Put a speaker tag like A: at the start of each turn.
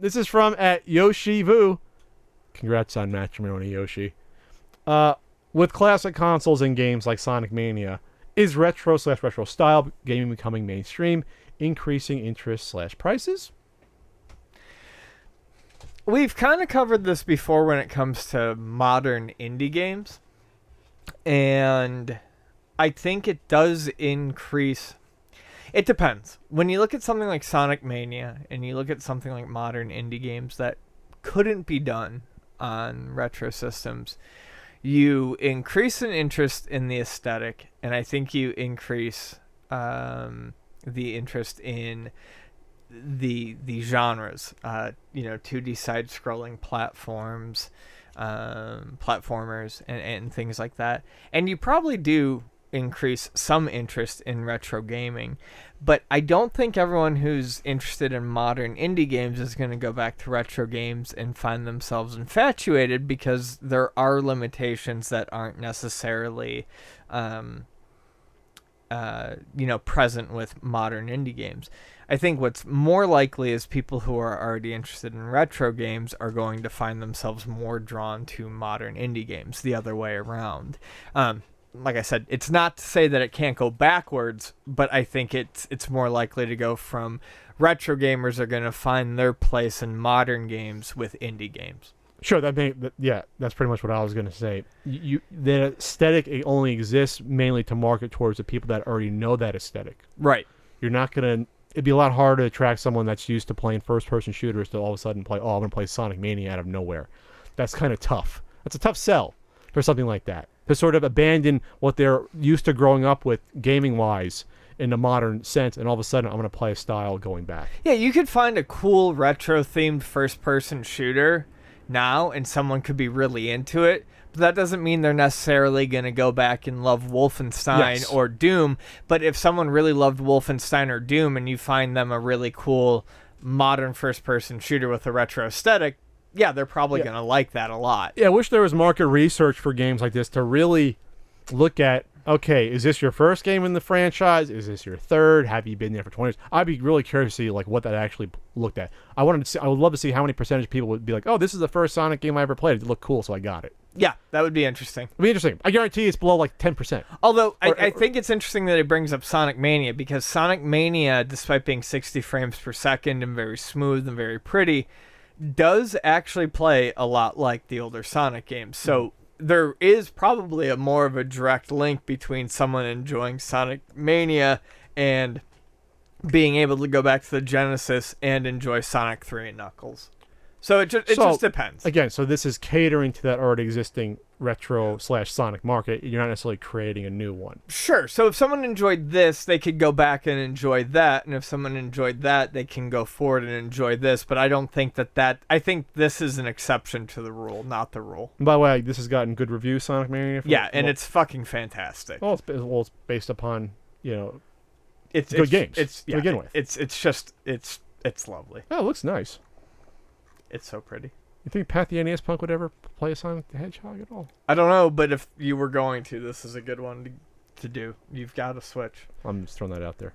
A: This is from at Yoshivu. Congrats on matrimony, Yoshi. With classic consoles and games like Sonic Mania, is retro/retro style gaming becoming mainstream, increasing interest/prices?
B: We've kind of covered this before when it comes to modern indie games. And I think it does increase. It depends. When you look at something like Sonic Mania and you look at something like modern indie games that couldn't be done on retro systems, you increase an interest in the aesthetic, and I think you increase the interest in the genres. 2D side-scrolling platformers, and things like that. And you probably do increase some interest in retro gaming, but I don't think everyone who's interested in modern indie games is going to go back to retro games and find themselves infatuated, because there are limitations that aren't necessarily present with modern indie games. I think what's more likely is people who are already interested in retro games are going to find themselves more drawn to modern indie games, the other way around. Like I said, it's not to say that it can't go backwards, but I think it's more likely to go from retro gamers are going to find their place in modern games with indie games.
A: Sure, that's pretty much what I was going to say. The aesthetic only exists mainly to market towards the people that already know that aesthetic.
B: Right.
A: You're not going to... It'd be a lot harder to attract someone that's used to playing first-person shooters to all of a sudden play, I'm going to play Sonic Mania out of nowhere. That's kind of tough. That's a tough sell for something like that. To sort of abandon what they're used to growing up with gaming-wise in the modern sense, and all of a sudden I'm going to play a style going back.
B: Yeah, you could find a cool retro-themed first-person shooter now, and someone could be really into it, but that doesn't mean they're necessarily going to go back and love Wolfenstein or Doom. But if someone really loved Wolfenstein or Doom and you find them a really cool modern first-person shooter with a retro aesthetic, yeah, they're probably going to like that a lot.
A: Yeah, I wish there was market research for games like this to really look at, okay, is this your first game in the franchise? Is this your third? Have you been there for 20 years? I'd be really curious to see what that actually looked at. I would love to see how many percentage of people would be like, oh, this is the first Sonic game I ever played. It looked cool, so I got it.
B: Yeah, that would be interesting.
A: It'd be interesting. I guarantee it's below 10%.
B: Although, I think it's interesting that it brings up Sonic Mania, because Sonic Mania, despite being 60 frames per second and very smooth and very pretty, does actually play a lot like the older Sonic games. So there is probably more of a direct link between someone enjoying Sonic Mania and being able to go back to the Genesis and enjoy Sonic 3 and Knuckles. So it just depends.
A: Again, so this is catering to that already existing retro/Sonic market. You're not necessarily creating a new one.
B: Sure. So if someone enjoyed this, they could go back and enjoy that. And if someone enjoyed that, they can go forward and enjoy this. But I don't think I think this is an exception to the rule, not the rule.
A: And by the way, this has gotten good reviews, Sonic Mania.
B: It's fucking fantastic.
A: Well, it's based upon,
B: it's
A: good games
B: to
A: begin with.
B: It's lovely.
A: Oh, it looks nice.
B: It's so pretty.
A: You think Pat the NES Punk would ever play a Sonic the Hedgehog at all?
B: I don't know, but if you were going to, this is a good one to do. You've got to switch.
A: I'm just throwing that out there.